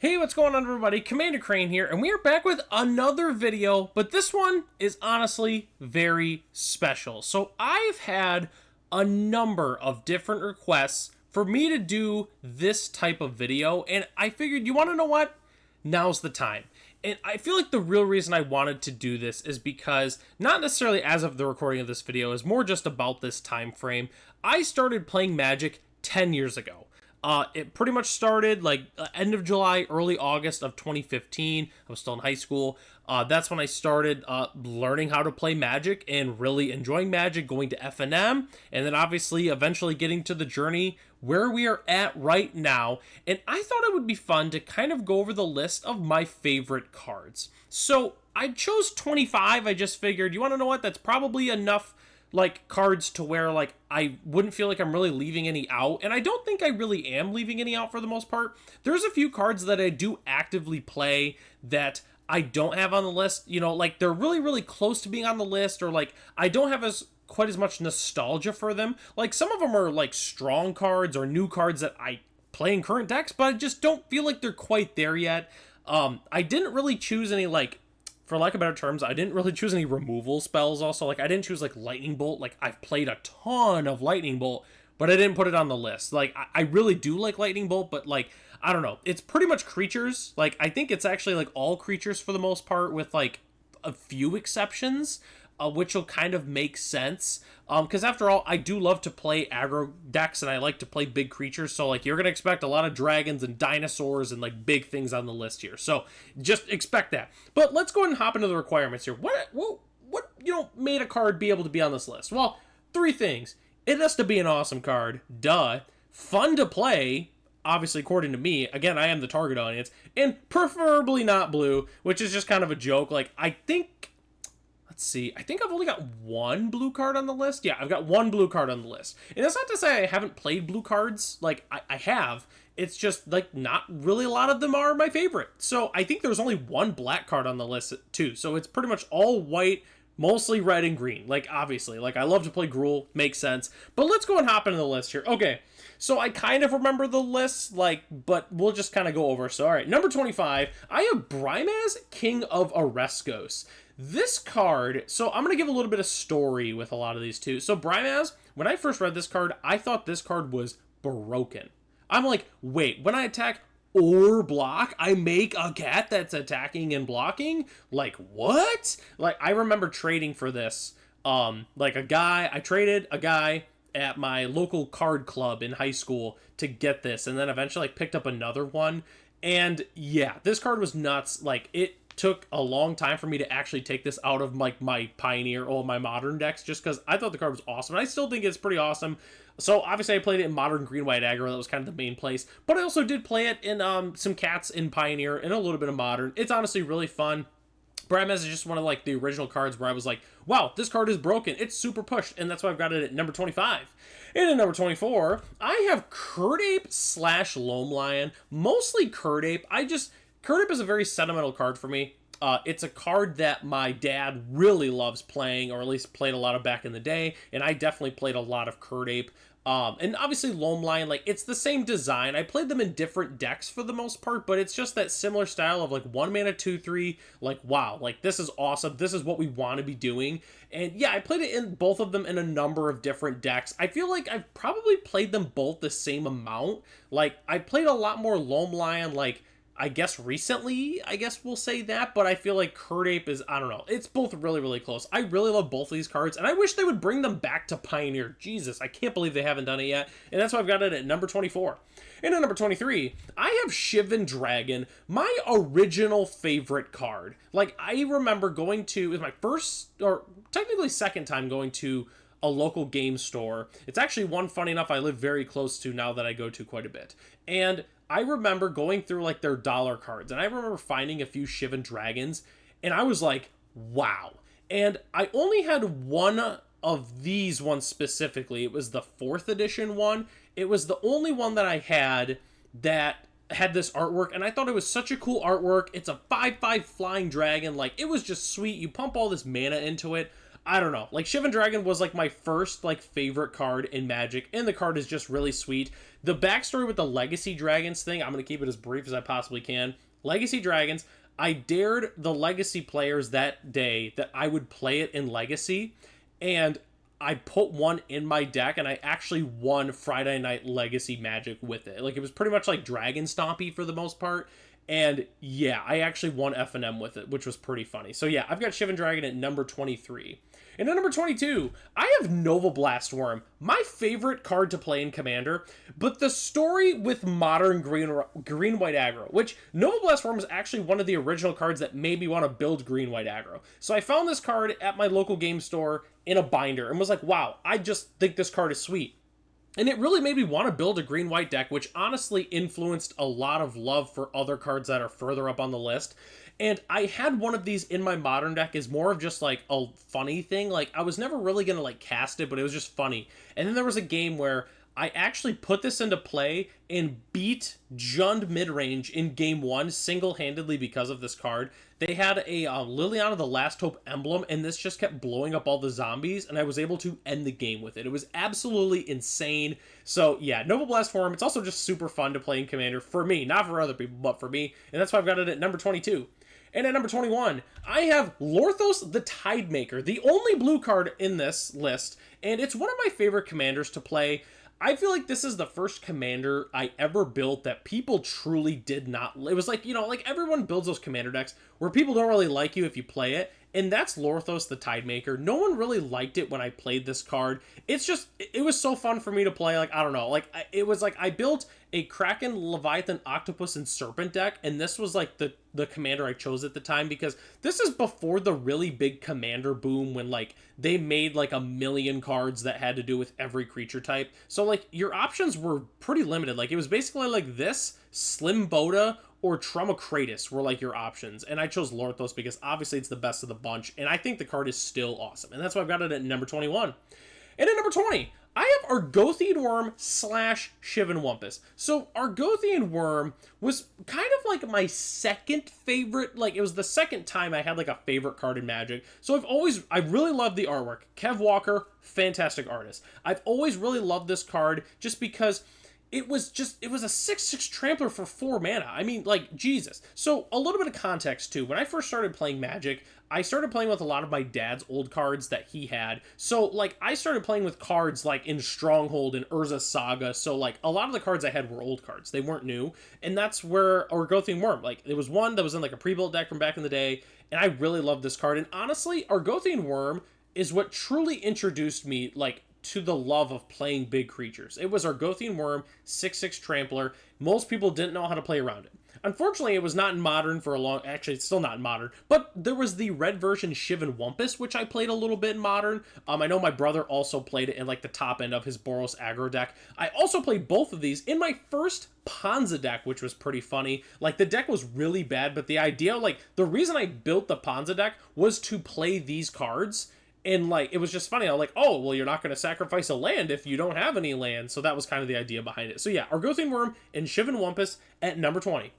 Hey, what's going on, everybody? Commander Crane here, and we are back with another video, but this one is honestly very special. So I've had a number of different requests for me to do this type of video, and I figured, you want to know what? Now's the time. And I feel like the real reason I wanted to do this is because, not necessarily as of the recording of this video, is more just about this time frame. I started playing Magic 10 years ago. It pretty much started like end of July, early August of 2015. I was still in high school. That's when I started learning how to play Magic and really enjoying Magic, going to FNM, and then obviously eventually getting to the journey where we are at right now. And I thought it would be fun to kind of go over the list of my favorite cards. So I chose 25. I just figured, you want to know what? That's probably enough like cards to where like I wouldn't feel like I'm really leaving any out, and I don't think I really am leaving any out for the most part. There's a few cards that I do actively play that I don't have on the list, you know, like they're really close to being on the list, or like I don't have quite as much nostalgia for them. Like some of them are like strong cards or new cards that I play in current decks, but I just don't feel like they're quite there yet. I didn't really choose any, like, for lack of better terms, I didn't really choose any removal spells also. Like, I didn't choose, like, Lightning Bolt. Like, I've played a ton of Lightning Bolt, but I didn't put it on the list. Like, I really do like Lightning Bolt, but, like, I don't know. It's pretty much creatures. Like, I think it's actually, like, all creatures for the most part, with, like, a few exceptions, which will kind of make sense. Because after all, I do love to play aggro decks, and I like to play big creatures. So, like, you're going to expect a lot of dragons and dinosaurs and, like, big things on the list here. So, just expect that. But let's go ahead and hop into the requirements here. What made a card be able to be on this list? Well, three things. It has to be an awesome card. Duh. Fun to play. Obviously, according to me, again, I am the target audience. And preferably not blue, which is just kind of a joke. Like, let's see, I think I've only got one blue card on the list. Yeah, I've got one blue card on the list. And that's not to say I haven't played blue cards. Like, I have. It's just, like, not really a lot of them are my favorite. So I think there's only one black card on the list, too. So it's pretty much all white, mostly red and green. Like, obviously. Like, I love to play Gruul. Makes sense. But let's go and hop into the list here. Okay. So I kind of remember the list, like, but we'll just kind of go over. So, all right. Number 25, I have Brimaz, King of Areskos. This card, so I'm going to give a little bit of story with a lot of these too. So Brimaz, when I first read this card, I thought this card was broken. I'm like, wait, when I attack or block, I make a cat that's attacking and blocking? Like, what? Like, I remember trading for this. I traded a guy at my local card club in high school to get this, and then eventually picked up another one. And yeah, this card was nuts. Like, it took a long time for me to actually take this out of like my Pioneer or my Modern decks, just because I thought the card was awesome, and I still think it's pretty awesome. So obviously I played it in Modern green white aggro. That was kind of the main place, but I also did play it in some cats in Pioneer and a little bit of Modern. It's honestly really fun. Brimaz is just one of like the original cards where I was like, wow, this card is broken. It's super pushed, and that's why I've got it at number 25. And at number 24, I have Kirdape / Loam Lion. Mostly Kirdape. Kirdape is a very sentimental card for me. It's a card that my dad really loves playing, or at least played a lot of back in the day, and I definitely played a lot of Kirdape. And obviously Loam Lion, like, it's the same design. I played them in different decks for the most part, but it's just that similar style of, like, 1 mana, 2/3, like, wow, like, this is awesome. This is what we want to be doing. And yeah, I played it in both of them in a number of different decks. I feel like I've probably played them both the same amount. Like, I played a lot more Loam Lion, like, I guess recently, I guess we'll say that, but I feel like Kirdape is, I don't know, it's both really close. I really love both of these cards, and I wish they would bring them back to Pioneer. Jesus, I can't believe they haven't done it yet, and that's why I've got it at number 24. And at number 23, I have Shivan Dragon, my original favorite card. Like, I remember going to, it was my first, or technically second time going to a local game store. It's actually one, funny enough, I live very close to now that I go to quite a bit. And I remember going through like their dollar cards, and I remember finding a few Shivan Dragons, and I was like, wow. And I only had one of these ones specifically. It was the 4th edition one. It was the only one that I had that had this artwork, and I thought it was such a cool artwork. It's a 5/5 flying dragon. Like, it was just sweet. You pump all this mana into it. I don't know. Like, Shivan Dragon was like my first like favorite card in Magic, and the card is just really sweet. The backstory with the Legacy Dragons thing, I'm gonna keep it as brief as I possibly can. Legacy Dragons, I dared the Legacy players that day that I would play it in Legacy, and I put one in my deck, and I actually won Friday Night Legacy Magic with it. Like, it was pretty much like Dragon Stompy for the most part. And yeah, I actually won FNM with it, which was pretty funny. So yeah, I've got Shivan Dragon at number 23. And at number 22, I have Nova Blast Worm, my favorite card to play in Commander, but the story with modern green-white aggro, which Nova Blast Worm is actually one of the original cards that made me want to build green-white aggro. So I found this card at my local game store in a binder and was like, wow, I just think this card is sweet. And it really made me want to build a green-white deck, which honestly influenced a lot of love for other cards that are further up on the list. And I had one of these in my Modern deck as more of just like a funny thing. Like, I was never really going to like cast it, but it was just funny. And then there was a game where I actually put this into play and beat Jund midrange in game one single-handedly because of this card. They had a Liliana the Last Hope emblem, and this just kept blowing up all the zombies, and I was able to end the game with it. It was absolutely insane. So yeah, Nova Blast Worm, it's also just super fun to play in Commander, for me, not for other people, but for me, and that's why I've got it at number 22. And at number 21, I have Lorthos the Tidemaker, the only blue card in this list, and it's one of my favorite commanders to play. I feel like this is the first commander I ever built that people truly did not... It was like, you know, like everyone builds those commander decks where people don't really like you if you play it, and that's Lorthos the Tidemaker. No one really liked it when I played this card. It's just, it was so fun for me to play, like, I don't know, like, it was like I built a Kraken, Leviathan, Octopus, and Serpent deck, and this was like the commander I chose at the time, because this is before the really big commander boom when like they made like a million cards that had to do with every creature type. So like your options were pretty limited. Like it was basically like this, Slim Boda, or Trumacratus were like your options, and I chose Lorthos because obviously it's the best of the bunch, and I think the card is still awesome, and that's why I've got it at number 21. And at number 20, I have Argothian Worm / Shivan Wumpus. So Argothian Worm was kind of like my second favorite, like it was the second time I had like a favorite card in Magic. So I really loved the artwork. Kev Walker, fantastic artist. I've always really loved this card just because it was a 6/6 trampler for 4 mana. I mean, like, Jesus. So, a little bit of context, too. When I first started playing Magic, I started playing with a lot of my dad's old cards that he had. So, like, I started playing with cards, like, in Stronghold and Urza Saga. So, like, a lot of the cards I had were old cards. They weren't new. And that's where Argothian Worm, like, there was one that was in, like, a pre-built deck from back in the day. And I really loved this card. And honestly, Argothian Worm is what truly introduced me, like, to the love of playing big creatures. It was Argothian Worm, 6/6 Trampler. Most people didn't know how to play around it. Unfortunately, it was not in Modern for a long... Actually, it's still not in Modern. But there was the red version Shivan Wumpus, which I played a little bit in Modern. I know my brother also played it in, like, the top end of his Boros aggro deck. I also played both of these in my first Ponza deck, which was pretty funny. Like, the deck was really bad, but the idea, like, the reason I built the Ponza deck was to play these cards. And, like, it was just funny. I was like, oh, well, you're not going to sacrifice a land if you don't have any land. So that was kind of the idea behind it. So, yeah, Argothian Worm and Shivan Wumpus at number 20.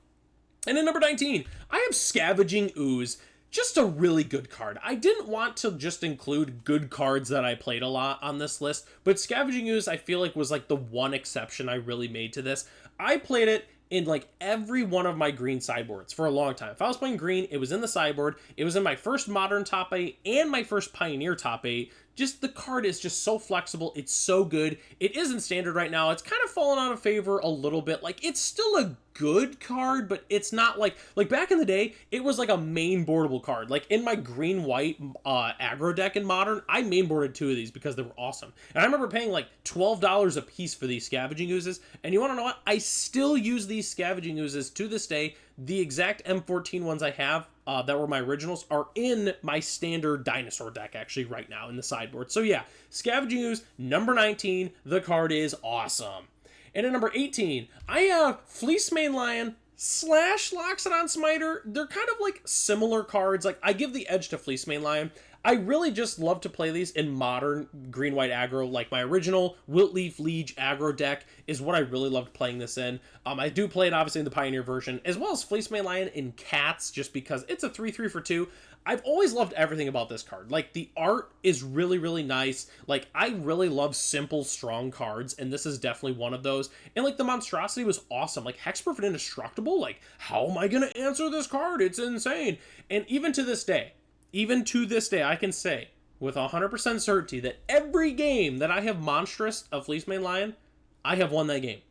And at number 19, I have Scavenging Ooze. Just a really good card. I didn't want to just include good cards that I played a lot on this list, but Scavenging Ooze, I feel like, was, like, the one exception I really made to this. I played it in like every one of my green sideboards for a long time. If I was playing green, it was in the sideboard. It was in my first Modern top 8 and my first Pioneer top 8. Just the card is just so flexible. It's so good. It is in Standard right now. It's kind of fallen out of favor a little bit. Like, it's still a good card, but it's not like back in the day, it was like a main boardable card. Like in my green-white aggro deck in Modern, I main boarded 2 of these because they were awesome. And I remember paying like $12 a piece for these Scavenging Oozes. And you want to know what? I still use these Scavenging Oozes to this day. The exact M14 ones I have that were my originals are in my Standard Dinosaur deck actually right now in the sideboard. So yeah, Scavenging Ooze, number 19. The card is awesome. And at number 18, I have Fleecemane Lion / Loxodon Smiter. They're kind of like similar cards. Like, I give the edge to Fleecemane Lion. I really just love to play these in modern green-white aggro. Like my original Wiltleaf Liege aggro deck is what I really loved playing this in. I do play it obviously in the Pioneer version, as well as Fleecemane Lion in Cats, just because it's a 3/3 for 2. I've always loved everything about this card. Like, the art is really, really nice. Like, I really love simple, strong cards, and this is definitely one of those. And, like, the monstrosity was awesome. Like, Hexproof and Indestructible, like, how am I going to answer this card? It's insane. And even to this day, I can say with 100% certainty that every game that I have monstrous of Fleecemane Lion, I have won that game.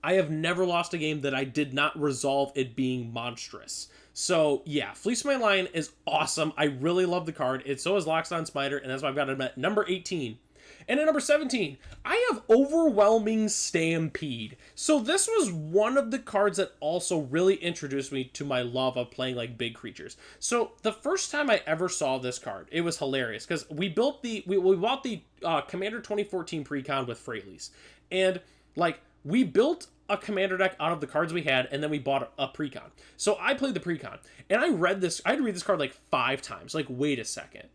I have never lost a game that I did not resolve it being monstrous. So, yeah, Fleecemane Lion is awesome. I really love the card. So is Loxodon Spider, and that's why I've got it at number 18. And at number 17, I have Overwhelming Stampede. So this was one of the cards that also really introduced me to my love of playing like big creatures. So the first time I ever saw this card, it was hilarious because we bought the Commander 2014 Precon with Freyalise. And like we built a commander deck out of the cards we had, and then we bought a precon. So I played the precon, and I had to read this card like 5 times. Like, wait a second.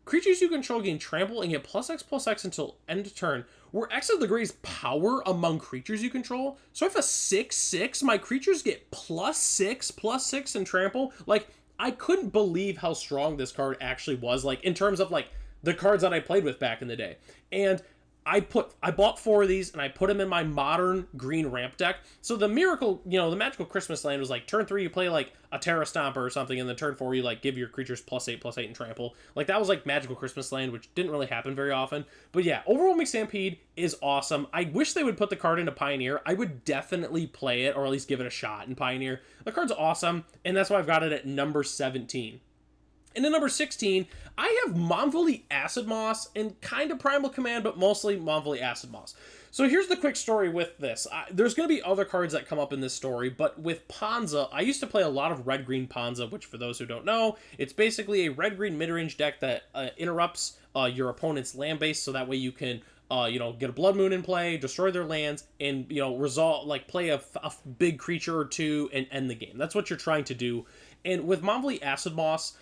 Creatures you control gain trample and get +X/+X until end of turn, where X is the greatest power among creatures you control. So if a 6/6, my creatures get +6/+6 in trample. Like, I couldn't believe how strong this card actually was, like, in terms of, like, the cards that I played with back in the day. And I bought 4 of these, and I put them in my modern green ramp deck. So the miracle, the magical Christmas land was like, turn 3, you play like a Terra Stomper or something, and then turn 4, you like give your creatures +8/+8 and trample. Like, that was like magical Christmas land, which didn't really happen very often. But yeah, Overwhelming Stampede is awesome. I wish they would put the card into Pioneer. I would definitely play it, or at least give it a shot in Pioneer. The card's awesome, and that's why I've got it at number 17. And at number 16, I have Monvolee Acid Moss and kind of Primal Command, but mostly Monvolee Acid Moss. So here's the quick story with this. There's going to be other cards that come up in this story, but with Ponza, I used to play a lot of red-green Ponza, which for those who don't know, it's basically a red-green mid-range deck that interrupts your opponent's land base, so that way you can get a Blood Moon in play, destroy their lands, and, play a big creature or two and end the game. That's what you're trying to do. And with Monvolee Acid Moss,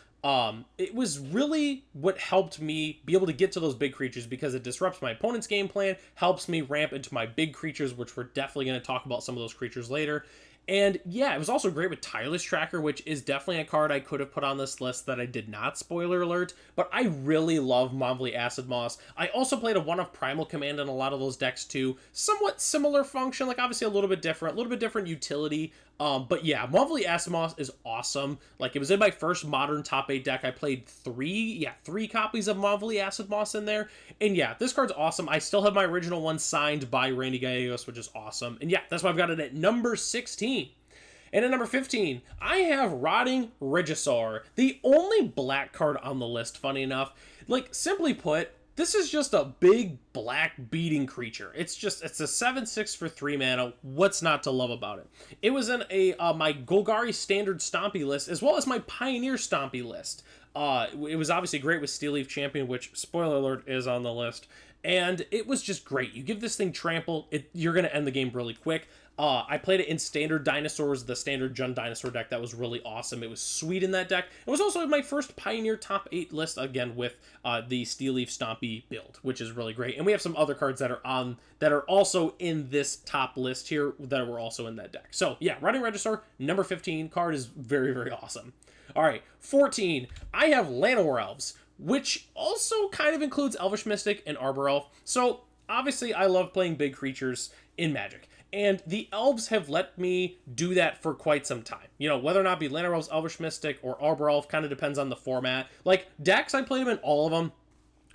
it was really what helped me be able to get to those big creatures, because it disrupts my opponent's game plan, helps me ramp into my big creatures, which we're definitely going to talk about some of those creatures later. And yeah, it was also great with Tireless Tracker, which is definitely a card I could have put on this list that I did not, spoiler alert, but I really love Monvolee Acid Moss. I also played a 1-of Primal Command in a lot of those decks too. Somewhat similar function, like obviously a little bit different utility. But yeah, Monvolee Acid Moss is awesome. Like, it was in my first modern top 8 deck. I played 3 copies of Monvolee Acid Moss in there. And yeah, this card's awesome. I still have my original one signed by Randy Gallegos, which is awesome. And yeah, that's why I've got it at number 16. And at number 15, I have Rotting Regisaur, the only black card on the list, funny enough. Like, simply put, this is just a big black beating creature. It's a 7/6 for 3 mana. What's not to love about it? It was in my Golgari Standard Stompy list, as well as my Pioneer Stompy list. It was obviously great with Steel Leaf Champion, which, spoiler alert, is on the list. And it was just great. You give this thing trample, you're going to end the game really quick. I played it in Standard Dinosaurs, the Standard Jund Dinosaur deck. That was really awesome. It was sweet in that deck. It was also in my first Pioneer top 8 list, again, with the Steel Leaf Stompy build, which is really great. And we have some other cards that are also in this top list here that were also in that deck. So yeah, Rotting Regisaur, number 15 card is very, very awesome. All right, 14, I have Llanowar Elves, which also kind of includes Elvish Mystic and Arbor Elf. So obviously I love playing big creatures in Magic, and the Elves have let me do that for quite some time. Whether or not it be Llanowar Elves, Elvish Mystic, or Arbor Elf kind of depends on the format. Like, decks, I played them in all of them.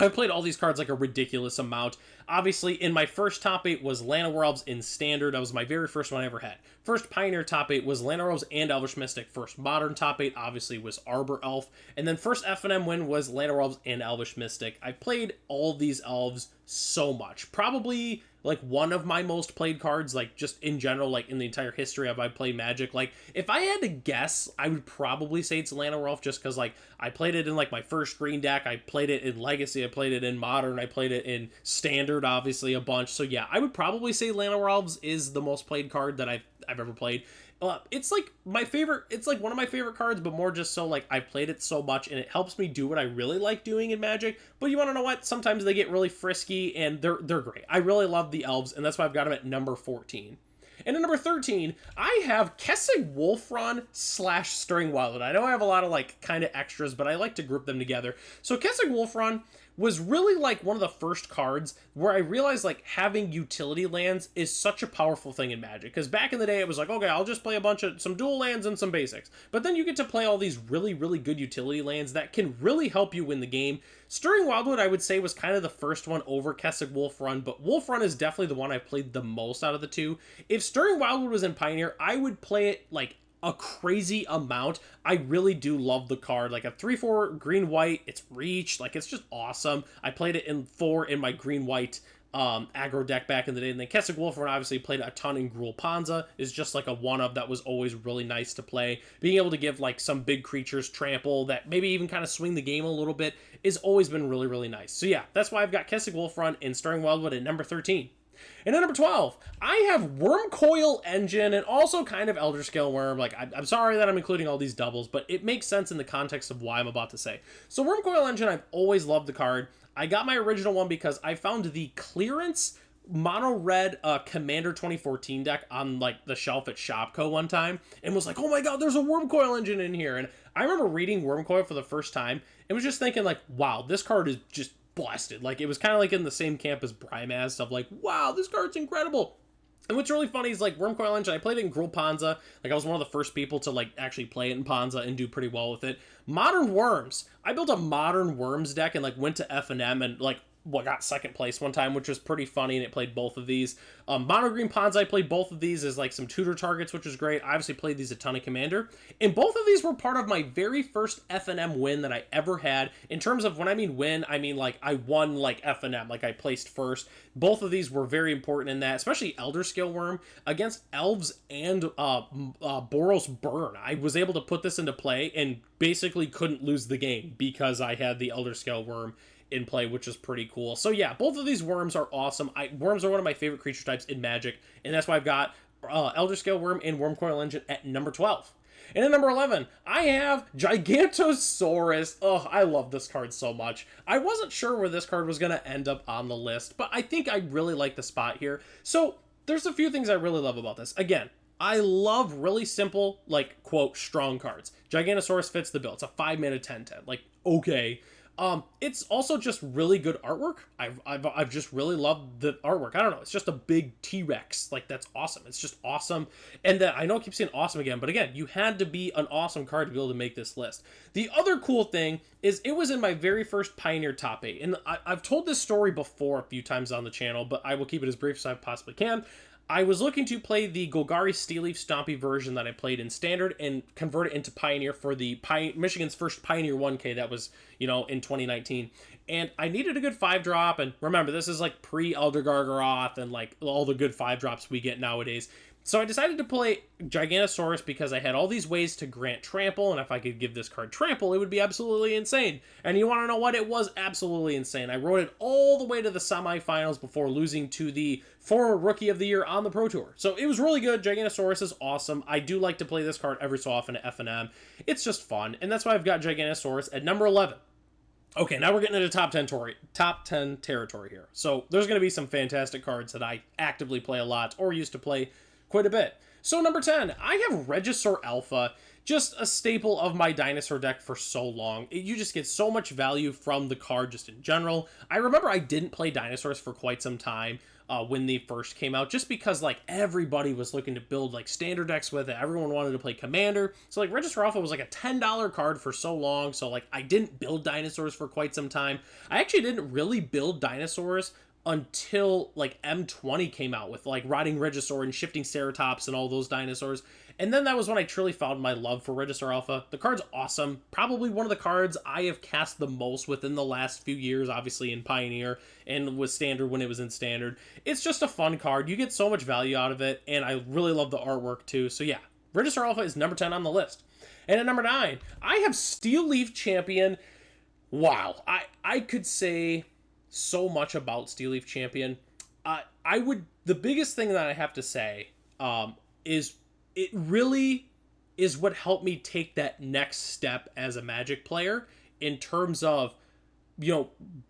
I've played all these cards like a ridiculous amount. Obviously, in my first top 8 was Llanowar Elves in Standard. That was my very first one I ever had. First Pioneer top 8 was Llanowar Elves and Elvish Mystic. First Modern top 8, obviously, was Arbor Elf. And then first FNM win was Llanowar Elves and Elvish Mystic. I played all these Elves so much. Probably, like, one of my most played cards, like, just in general, like, in the entire history of I played Magic. Like, if I had to guess, I would probably say it's Llanowar Elf, just because, like, I played it in, like, my first green deck. I played it in Legacy. I played it in Modern. I played it in Standard, obviously, a bunch. So yeah, I would probably say Llanowar Elves is the most played card that I've ever played. It's like my favorite. It's like one of my favorite cards, but more just so like I've played it so much and it helps me do what I really like doing in Magic. But you want to know what? Sometimes they get really frisky and they're great. I really love the elves, and that's why I've got them at number 14. And at number 13, I have Kessig Wolfron / Stirring Wildwood. I know I have a lot of like kind of extras, but I like to group them together. So Kessig Wolfron was really like one of the first cards where I realized like having utility lands is such a powerful thing in Magic. Because back in the day, it was like, okay, I'll just play some dual lands and some basics. But then you get to play all these really, really good utility lands that can really help you win the game. Stirring Wildwood, I would say, was kind of the first one over Kessig Wolfrun, but Wolfrun is definitely the one I've played the most out of the two. If Stirring Wildwood was in Pioneer, I would play it like a crazy amount. I really do love the card. Like a 3/4 green-white, it's reach, like it's just awesome. I played it in 4 in my green-white aggro deck back in the day, and then Kessig Wolfrun obviously played a ton in Gruul Ponza, is just like a one-of that was always really nice to play. Being able to give like some big creatures trample that maybe even kind of swing the game a little bit is always been really, really nice. So yeah, that's why I've got Kessig Wolfrun and Stirring Wildwood at number 13. And at number 12, I have Wurmcoil Engine and also kind of Elder Scale Worm. Like, I'm sorry that I'm including all these doubles, but it makes sense in the context of why I'm about to say. So Wurmcoil Engine, I've always loved the card. I got my original one because I found the clearance mono red Commander 2014 deck on like the shelf at Shopko one time and was like, oh my god, there's a Wurmcoil Engine in here. And I remember reading Wurmcoil for the first time and was just thinking like, wow, this card is just blasted. Like, it was kind of like in the same camp as Brimaz of like, wow, this card's incredible. And what's really funny is like Wurmcoil Engine, I played it in Gruul Ponza. Like, I was one of the first people to like actually play it in Ponza and do pretty well with it. Modern Worms, I built a Modern Worms deck and like went to F&M and like got second place one time, which was pretty funny, and it played both of these. Mono Green Ponza, I played both of these as like some tutor targets, which was great. I obviously played these a ton of Commander, and both of these were part of my very first F&M win that I ever had. In terms of when I mean win, I mean like I won like F&M, like I placed first. Both of these were very important in that, especially Elder Scale Worm against Elves and Boros Burn. I was able to put this into play and basically couldn't lose the game because I had the Elder Scale Worm in play, which is pretty cool. So yeah, both of these worms are awesome. Worms are one of my favorite creature types in Magic, and that's why I've got Elder Scale Worm and Wurmcoil Engine at number 12. And at number 11, I have Gigantosaurus. Oh, I love this card so much. I wasn't sure where this card was going to end up on the list, but I think I really like the spot here. So there's a few things I really love about this. Again, I love really simple, like, quote, strong cards. Gigantosaurus fits the bill. It's a 5-mana 10/10. Like, okay. It's also just really good artwork. I've just really loved the artwork. I don't know. It's just a big T-Rex. Like, that's awesome. It's just awesome. And I know I keep saying awesome again, but again, you had to be an awesome card to be able to make this list. The other cool thing is it was in my very first Pioneer top 8. And I've told this story before a few times on the channel, but I will keep it as brief as I possibly can. I was looking to play the Golgari Steelleaf Stompy version that I played in Standard and convert it into Pioneer for the Michigan's first Pioneer 1K that was, in 2019. And I needed a good 5-drop, and remember, this is like pre-Elder Gargaroth and like all the good 5-drops we get nowadays. So I decided to play Gigantosaurus because I had all these ways to grant Trample, and if I could give this card Trample, it would be absolutely insane. And you want to know what? It was absolutely insane. I rode it all the way to the semifinals before losing to the former Rookie of the Year on the Pro Tour. So it was really good. Gigantosaurus is awesome. I do like to play this card every so often at F&M. It's just fun, and that's why I've got Gigantosaurus at number 11. Okay, now we're getting into top 10 territory here. So there's going to be some fantastic cards that I actively play a lot or used to play quite a bit. So number 10, I have Regisaur Alpha, just a staple of my dinosaur deck for so long. You just get so much value from the card just in general. I remember I didn't play dinosaurs for quite some time when they first came out, just because like everybody was looking to build like standard decks with it. Everyone wanted to play Commander. So like Regisaur Alpha was like a $10 card for so long. So like I didn't build dinosaurs for quite some time. I actually didn't really build dinosaurs until like M20 came out with like Riding Regisaur and Shifting Ceratops and all those dinosaurs. And then that was when I truly found my love for Regisaur Alpha. The card's awesome. Probably one of the cards I have cast the most within the last few years, obviously in Pioneer and with Standard when it was in Standard. It's just a fun card. You get so much value out of it, and I really love the artwork too. So yeah, Regisaur Alpha is number 10 on the list. And at number 9, I have Steelleaf Champion. Wow. I could say so much about Steelleaf Champion. The biggest thing that I have to say is it really is what helped me take that next step as a Magic player in terms of,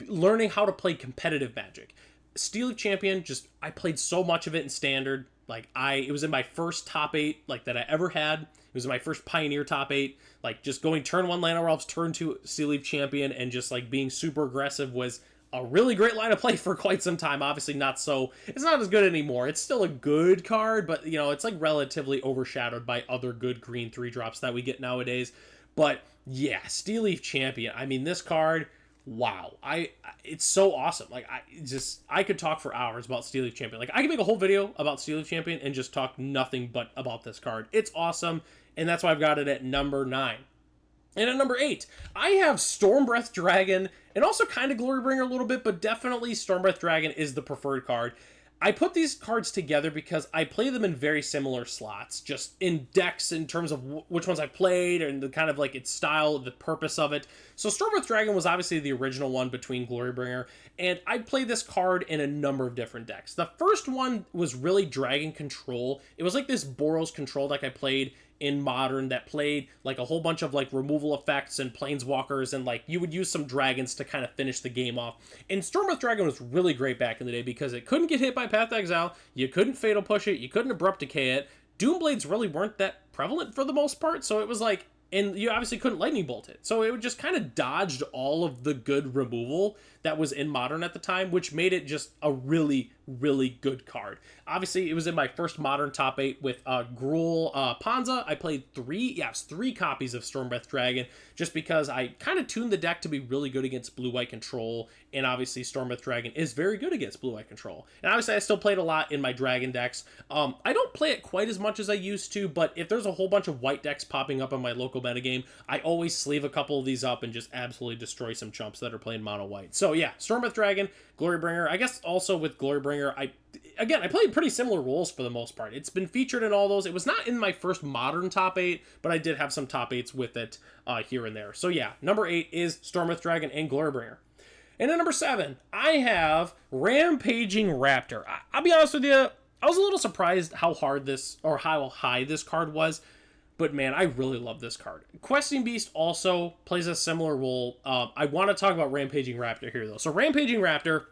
learning how to play competitive Magic. Steel Leaf Champion, just I played so much of it in Standard. Like it was in my first top 8 like that I ever had. It was in my first Pioneer top 8. Like just going turn 1 Llanowar Elves, turn 2 Steel Leaf Champion, and just like being super aggressive was a really great line of play for quite some time. Obviously it's not as good anymore. It's still a good card, but it's like relatively overshadowed by other good green 3-drops that we get nowadays. But yeah, Steel Leaf Champion. I mean, this card, wow. It's so awesome. Like I could talk for hours about Steel Leaf Champion. Like I could make a whole video about Steel Leaf Champion and just talk nothing but about this card. It's awesome, and that's why I've got it at number 9. And at number 8, I have Stormbreath Dragon, and also kind of Glorybringer a little bit, but definitely Stormbreath Dragon is the preferred card. I put these cards together because I play them in very similar slots, just in decks in terms of which ones I played and the kind of like its style, the purpose of it. So Stormbreath Dragon was obviously the original one between Glorybringer, and I played this card in a number of different decks. The first one was really Dragon Control. It was like this Boros Control deck I played in Modern that played like a whole bunch of like removal effects and planeswalkers, and like you would use some dragons to kind of finish the game off. And Stormbreath Dragon was really great back in the day because it couldn't get hit by Path to Exile, you couldn't Fatal Push it, you couldn't Abrupt Decay it. Doomblades really weren't that prevalent for the most part, so it was like, and you obviously couldn't Lightning Bolt it. So it would just kind of dodged all of the good removal that was in Modern at the time, which made it just a really, really good card. Obviously, it was in my first Modern top 8 with Gruul Ponza. I played 3 copies of Stormbreath Dragon just because I kind of tuned the deck to be really good against Blue-White Control, and obviously Stormbreath Dragon is very good against Blue-White Control. And obviously I still played a lot in my Dragon decks. I don't play it quite as much as I used to, but if there's a whole bunch of white decks popping up on my local metagame, I always sleeve a couple of these up and just absolutely destroy some chumps that are playing mono white. So yeah, Stormbreath Dragon, Glorybringer. I guess also with Glorybringer, I played pretty similar roles for the most part. It's been featured in all those. It was not in my first Modern top 8, but I did have some top 8s with it here and there. So yeah, number 8 is Stormbreath Dragon and Glorybringer. And at number 7, I have Rampaging Raptor. I'll be honest with you, I was a little surprised how high this card was. But man, I really love this card. Questing Beast also plays a similar role. I want to talk about Rampaging Raptor here, though. So Rampaging Raptor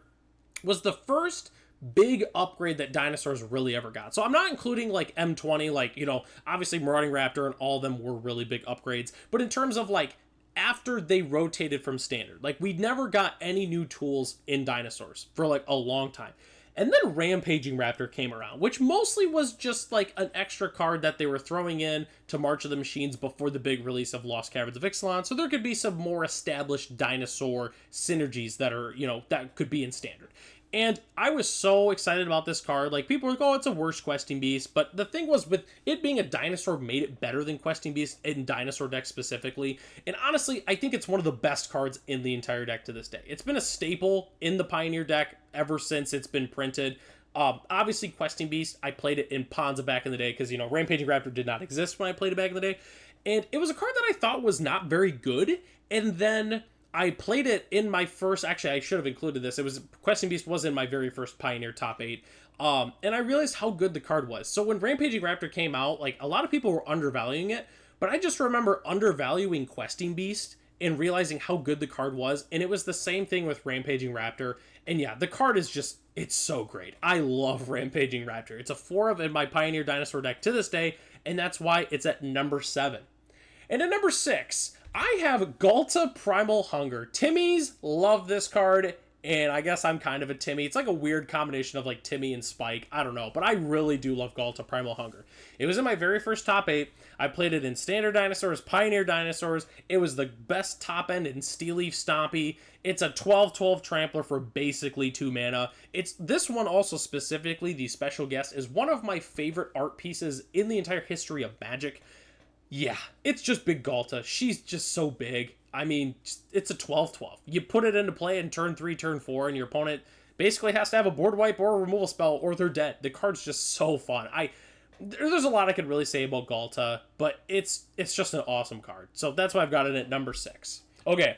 was the first big upgrade that dinosaurs really ever got. So I'm not including like M20, like, obviously Marauding Raptor and all of them were really big upgrades. But in terms of like, after they rotated from Standard, like we never got any new tools in dinosaurs for like a long time. And then Rampaging Raptor came around, which mostly was just like an extra card that they were throwing in to March of the Machines before the big release of Lost Caverns of Ixalan. So there could be some more established dinosaur synergies that are, that could be in Standard. And I was so excited about this card. Like, people were like, oh, it's a worse Questing Beast. But the thing was, with it being a dinosaur, made it better than Questing Beast in dinosaur decks specifically. And honestly, I think it's one of the best cards in the entire deck to this day. It's been a staple in the Pioneer deck ever since it's been printed. Obviously, Questing Beast, I played it in Ponza back in the day because, Rampaging Raptor did not exist when I played it back in the day. And it was a card that I thought was not very good. And then I played it in my first, actually I should have included this, Questing Beast was in my very first Pioneer top 8, and I realized how good the card was. So when Rampaging Raptor came out, like, a lot of people were undervaluing it, but I just remember undervaluing Questing Beast and realizing how good the card was, and it was the same thing with Rampaging Raptor, and yeah, the card is just, it's so great. I love Rampaging Raptor. It's a 4 of in my Pioneer dinosaur deck to this day, and that's why it's at number 7. And at number 6, I have Ghalta Primal Hunger. Timmies love this card, and I guess I'm kind of a Timmy. It's like a weird combination of like Timmy and Spike. I don't know, but I really do love Ghalta Primal Hunger. It was in my very first top 8. I played it in Standard Dinosaurs, Pioneer Dinosaurs. It was the best top end in Steel Leaf Stompy. It's a 12/12 Trampler for basically 2 mana. It's this one also specifically, the special guest, is one of my favorite art pieces in the entire history of Magic. Yeah, it's just big Ghalta. She's just so big. I mean, it's a 12/12. You put it into play in turn 3, turn 4, and your opponent basically has to have a board wipe or a removal spell, or they're dead. The card's just so fun. There's a lot I could really say about Ghalta, but it's just an awesome card. So that's why I've got it at number 6. Okay,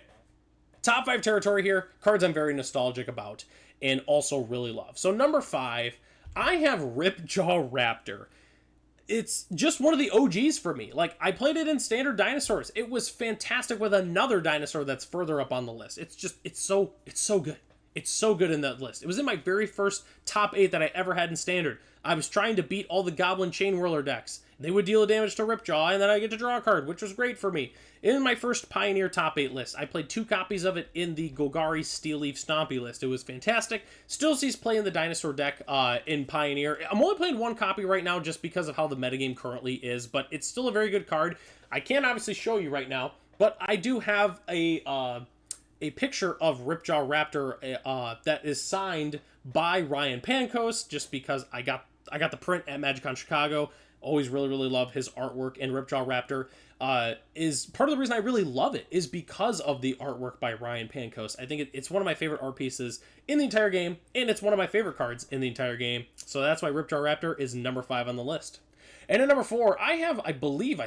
top 5 territory here. Cards I'm very nostalgic about and also really love. So number 5, I have Ripjaw Raptor. it's just one of the OGs for me. Like, I played it in standard dinosaurs. It was fantastic with another dinosaur that's further up on the list. It's so good. It's so good in that list. It was in my very first top 8 that I ever had in standard. I was trying to beat all the Goblin Chain Whirler decks. They would deal damage to Ripjaw, and then I get to draw a card, which was great for me. In my first Pioneer top 8 list, I played 2 copies of it in the Golgari Steel Leaf Stompy list. It was fantastic. Still sees play in the dinosaur deck in Pioneer. I'm only playing 1 copy right now just because of how the metagame currently is, but it's still a very good card. I can't obviously show you right now, but I do have a picture of Ripjaw Raptor that is signed by Ryan Pankos, just because I got the print at MagicCon Chicago. Always really love his artwork, and Ripjaw Raptor is part of the reason I really love it is because of the artwork by Ryan Pankos. I think it's one of my favorite art pieces in the entire game, and it's one of my favorite cards in the entire game. So that's why Ripjaw Raptor is number 5 on the list. And at number 4, I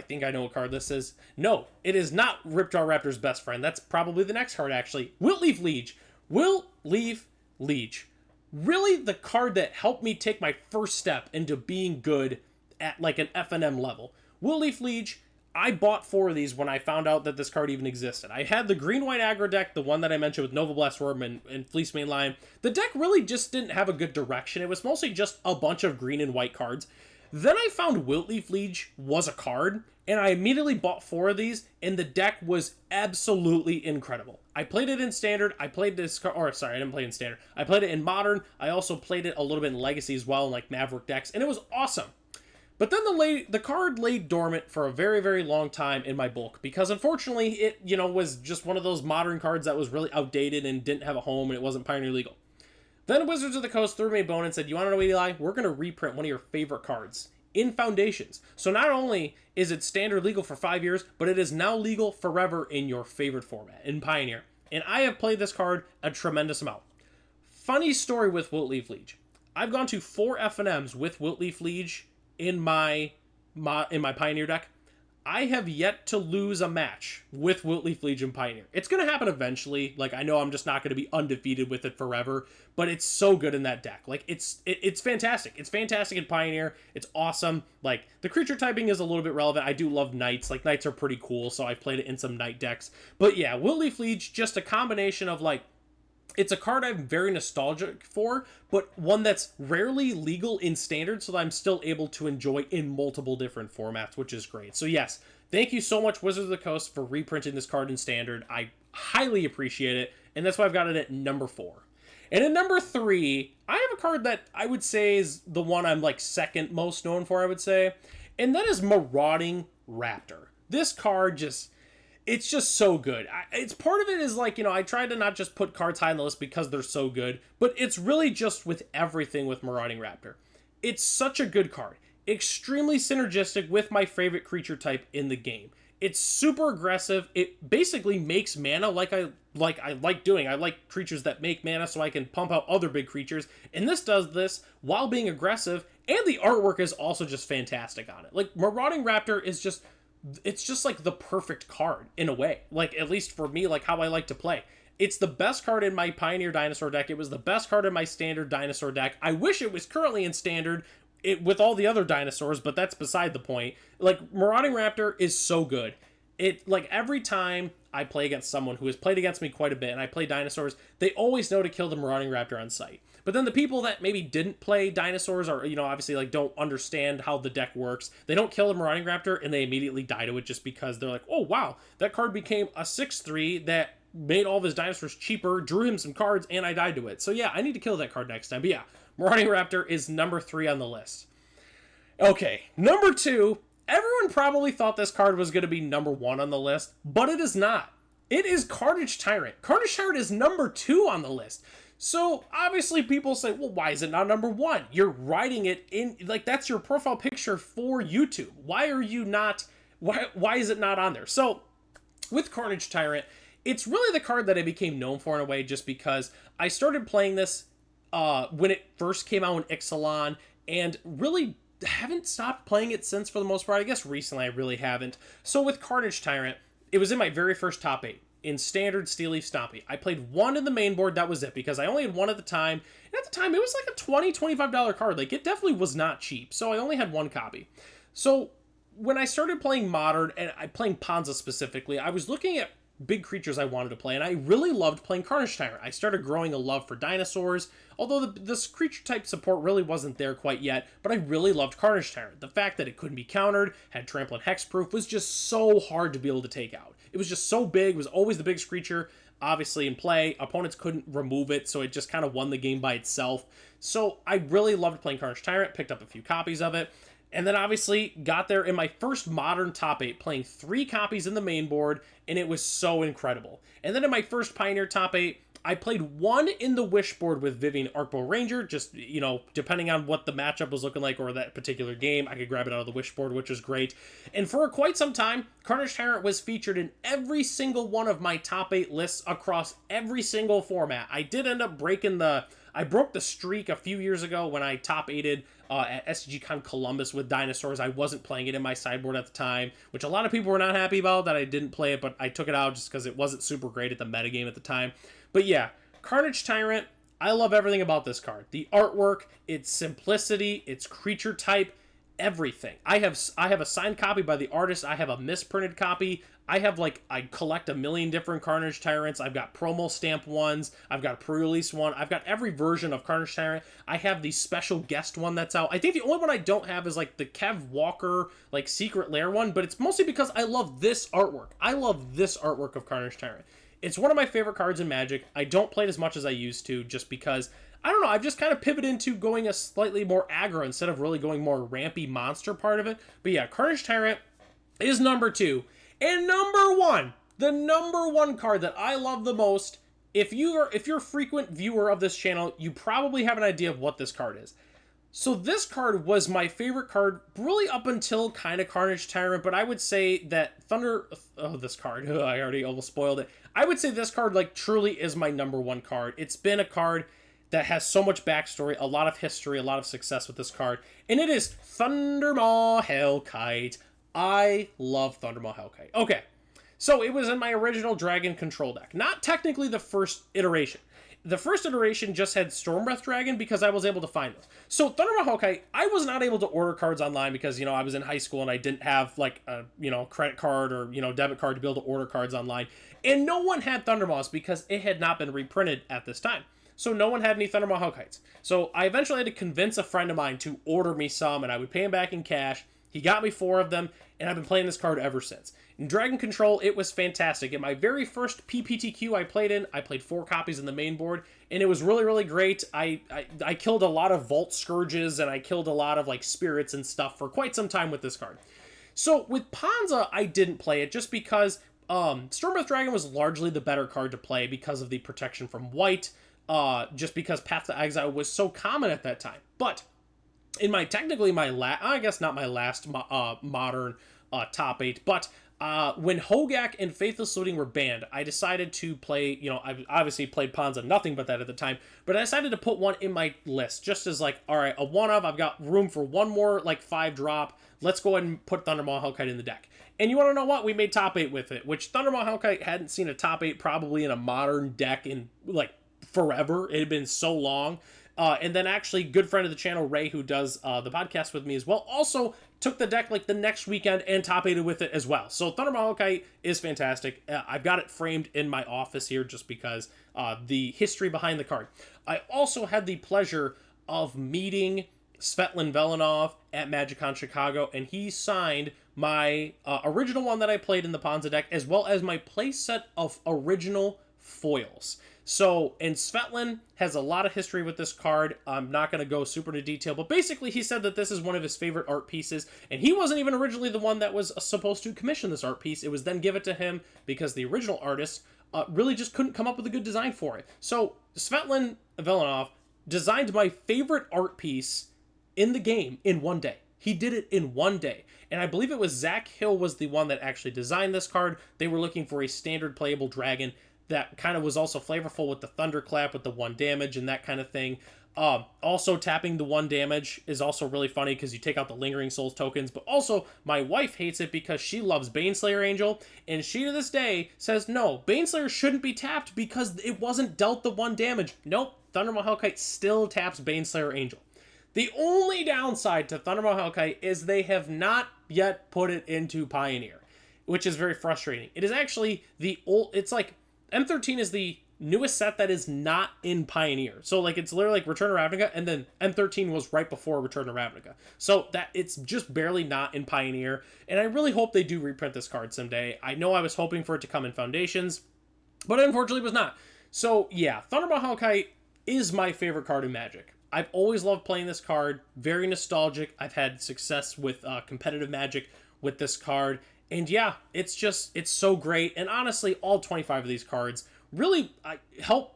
think I know what card this is. No, it is not Ripjaw Raptor's best friend. That's probably the next card, actually. Wiltleaf Liege. Wiltleaf Liege. Really the card that helped me take my first step into being good at like an FNM level. Wiltleaf Liege, I bought 4 of these when I found out that this card even existed. I had the green-white aggro deck, the one that I mentioned with Nova Blast Worm and Fleece Mane Lion. The deck really just didn't have a good direction. It was mostly just a bunch of green and white cards. Then I found Wiltleaf Liege was a card, and I immediately bought 4 of these, and the deck was absolutely incredible. I played it in Standard, I played this card, or sorry, I didn't play it in Standard. I played it in Modern, I also played it a little bit in Legacy as well, in like Maverick decks, and it was awesome. But then the card lay dormant for a very long time in my bulk, because unfortunately it, was just one of those Modern cards that was really outdated and didn't have a home, and it wasn't Pioneer legal. Then Wizards of the Coast threw me a bone and said, you want to know what, Eli? We're going to reprint one of your favorite cards in Foundations. So not only is it Standard legal for 5 years, but it is now legal forever in your favorite format, in Pioneer. And I have played this card a tremendous amount. Funny story with Wiltleaf Liege. I've gone to 4 FNMs with Wiltleaf Liege in my Pioneer deck. I have yet to lose a match with Wiltleaf Liege in Pioneer. It's going to happen eventually. Like, I know I'm just not going to be undefeated with it forever, but it's so good in that deck. Like, it's fantastic. It's fantastic in Pioneer. It's awesome. Like, the creature typing is a little bit relevant. I do love Knights. Like, Knights are pretty cool, so I've played it in some Knight decks. But yeah, Wiltleaf Liege, just a combination of, like, it's a card I'm very nostalgic for, but one that's rarely legal in Standard, so that I'm still able to enjoy in multiple different formats, which is great. So yes, thank you so much, Wizards of the Coast, for reprinting this card in Standard. I highly appreciate it, and that's why I've got it at number 4. And at number 3, I have a card that I would say is the one I'm like second most known for, I would say, and that is Marauding Raptor. This card it's just so good. It's part of it is like, I try to not just put cards high on the list because they're so good, but it's really just with everything with Marauding Raptor. It's such a good card. Extremely synergistic with my favorite creature type in the game. It's super aggressive. It basically makes mana like I like doing. I like creatures that make mana so I can pump out other big creatures. And this does this while being aggressive, and the artwork is also just fantastic on it. Like, Marauding Raptor is it's just like the perfect card in a way, like at least for me, like how I like to play. It's the best card in my Pioneer dinosaur deck. It was the best card in my Standard dinosaur deck. I wish it was currently in Standard with all the other dinosaurs, but that's beside the point. Like, Marauding Raptor is so good. It, like, every time I play against someone who has played against me quite a bit and I play dinosaurs, they always know to kill the Marauding Raptor on sight. But then the people that maybe didn't play dinosaurs or, obviously, like, don't understand how the deck works, they don't kill the Marauding Raptor and they immediately die to it just because they're like, oh, wow, that card became a 6/3 that made all of his dinosaurs cheaper, drew him some cards, and I died to it. So yeah, I need to kill that card next time. But yeah, Marauding Raptor is number 3 on the list. Okay, number 2. Everyone probably thought this card was going to be number 1 on the list, but it is not. It is Carnage Tyrant. Carnage Tyrant is number 2 on the list. So obviously people say, well, why is it not number 1? You're writing it in, like, that's your profile picture for YouTube. Why is it not on there? So with Carnage Tyrant, it's really the card that I became known for in a way, just because I started playing this when it first came out in Ixalan, and really haven't stopped playing it since, for the most part. I guess recently I really haven't. So with Carnage Tyrant, it was in my very first top 8 in Standard Steel Leaf Stompy. I played 1 in the main board, that was it, because I only had 1 at the time, and at the time it was like a $20-$25 card. Like, it definitely was not cheap, so I only had 1 copy. So when I started playing Modern, and I playing Panza specifically, I was looking at big creatures I wanted to play, and I really loved playing Carnage Tyrant. I started growing a love for dinosaurs, although this creature type support really wasn't there quite yet, but I really loved Carnage Tyrant. The fact that it couldn't be countered, had trample and hexproof, was just so hard to be able to take out. It was just so big, it was always the biggest creature, obviously in play. Opponents couldn't remove it, so it just kind of won the game by itself. So I really loved playing Carnage Tyrant, picked up a few copies of it, and then obviously got there in my first Modern top 8, playing 3 copies in the main board, and it was so incredible. And then in my first Pioneer top 8, I played 1 in the Wish board with Vivian Arcbow Ranger, just, you know, depending on what the matchup was looking like or that particular game, I could grab it out of the Wish board, which was great. And for quite some time, Carnage Tyrant was featured in every single one of my top 8 lists across every single format. I did end up I broke the streak a few years ago when I top 8'd at SCGCon Columbus with dinosaurs. I wasn't playing it in my sideboard at the time, which a lot of people were not happy about that I didn't play it, but I took it out just because it wasn't super great at the metagame at the time. But yeah, Carnage Tyrant, I love everything about this card. The artwork, its simplicity, its creature type, everything. I have a signed copy by the artist. I have a misprinted copy. I collect a million different Carnage Tyrants. I've got promo stamp ones. I've got a pre-release one. I've got every version of Carnage Tyrant. I have the special guest one that's out. I think the only one I don't have is like the Kev Walker like Secret Lair one, but it's mostly because I love this artwork. I love this artwork of Carnage Tyrant. It's one of my favorite cards in Magic. I don't play it as much as I used to just because, I don't know, I've just kind of pivoted into going a slightly more aggro instead of really going more rampy monster part of it. But yeah, Carnage Tyrant is number 2. And number 1, the number 1 card that I love the most, if you're a frequent viewer of this channel, you probably have an idea of what this card is. So this card was my favorite card really up until kind of Carnage Tyrant, but I would say that this card, I already almost spoiled it. I would say this card like truly is my number 1 card. It's been a card that has so much backstory, a lot of history, a lot of success with this card, and it is Thundermaw Hellkite. I love Thundermaw Hellkite. Okay, so it was in my original Dragon control deck. Not technically the first iteration. The first iteration just had Stormbreath Dragon because I was able to find those. So Thundermaw Hellkite, I was not able to order cards online because, you know, I was in high school and I didn't have like a, you know, credit card or, you know, debit card to be able to order cards online. And no one had Thundermaws because it had not been reprinted at this time. So no one had any Thundermaw Hellkites. So I eventually had to convince a friend of mine to order me some, and I would pay him back in cash. He got me 4 of them, and I've been playing this card ever since. In Dragon Control, it was fantastic. In my very first PPTQ I played 4 copies in the main board, and it was really, really great. I killed a lot of Vault Scourges, and I killed a lot of like spirits and stuff for quite some time with this card. So with Panza, I didn't play it just because Stormbreath Dragon was largely the better card to play because of the protection from white, just because Path to Exile was so common at that time. But in my I guess not my last modern top 8, but when Hogak and Faithless Looting were banned, I decided to play, you know, I obviously played Panza nothing but that at the time, but I decided to put one in my list, just as like, alright, a 1-of, I've got room for one more, like, 5-drop, let's go ahead and put Thundermaw Hellkite in the deck. And you want to know what? We made top 8 with it, which Thundermaw Hellkite hadn't seen a top 8 probably in a modern deck in, like, forever. It had been so long. And then actually, good friend of the channel, Ray, who does the podcast with me as well, also took the deck like the next weekend and top 8'd with it as well. So Thundermaw Hellkite is fantastic. I've got it framed in my office here just because the history behind the card. I also had the pleasure of meeting Svetlin Velenov at MagicCon Chicago, and he signed my original one that I played in the Panza deck, as well as my playset of original foils. So, and Svetlin has a lot of history with this card. I'm not going to go super into detail, but basically he said that this is one of his favorite art pieces, and he wasn't even originally the one that was supposed to commission this art piece. It was then given to him because the original artist really just couldn't come up with a good design for it. So, Svetlin Velenov designed my favorite art piece in the game in one day. He did it in one day. And I believe it was Zach Hill was the one that actually designed this card. They were looking for a standard playable dragon that kind of was also flavorful with the Thunderclap, with the 1 damage and that kind of thing. Also, tapping the 1 damage is also really funny because you take out the Lingering Souls tokens, but also my wife hates it because she loves Baneslayer Angel, and she to this day says, no, Baneslayer shouldn't be tapped because it wasn't dealt the 1 damage. Nope, Thundermaw Hellkite still taps Baneslayer Angel. The only downside to Thunderbolt Hellkite is they have not yet put it into Pioneer, which is very frustrating. It is actually the old, it's like M13 is the newest set that is not in Pioneer. So like it's literally like Return to Ravnica, and then M13 was right before Return to Ravnica. So that it's just barely not in Pioneer, and I really hope they do reprint this card someday. I know I was hoping for it to come in Foundations, but unfortunately it was not. So yeah, Thunderbolt Hellkite is my favorite card in Magic. I've always loved playing this card. Very nostalgic. I've had success with competitive Magic with this card. And yeah, it's so great. And honestly, all 25 of these cards really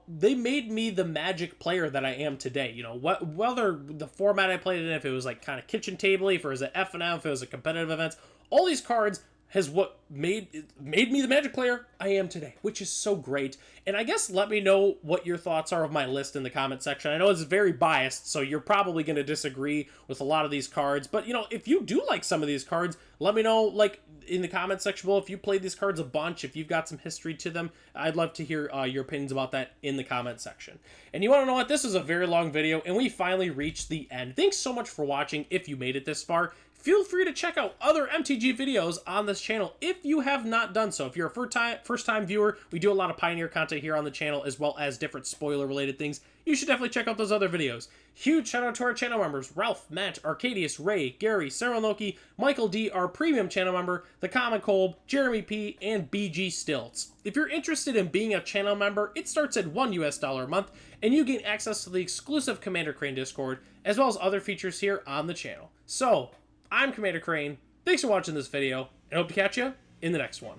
they made me the Magic player that I am today. You know, whether the format I played in, if it was like kind of kitchen table-y, if it was an F&M, if it was a competitive events, all these cards has what made me the Magic player I am today, which is so great. And I guess let me know what your thoughts are of my list in the comment section. I know it's very biased, so you're probably going to disagree with a lot of these cards, but you know, if you do like some of these cards, let me know, like, in the comment section below if you played these cards a bunch, if you've got some history to them. I'd love to hear your opinions about that in the comment section. And you want to know what? This is a very long video, and we finally reached the end. Thanks so much for watching. If you made it this far, feel free to check out other MTG videos on this channel if you have not done so. If you're a first-time viewer, we do a lot of Pioneer content here on the channel, as well as different spoiler-related things. You should definitely check out those other videos. Huge shout out to our channel members, Ralph, Matt, Arcadius, Ray, Gary, Sarah Loki, Michael D, our premium channel member, The Comic Colb, Jeremy P, and BG Stilts. If you're interested in being a channel member, it starts at $1 a month, and you gain access to the exclusive Commander Crane Discord, as well as other features here on the channel. So, I'm Commander Crane, thanks for watching this video, and hope to catch you in the next one.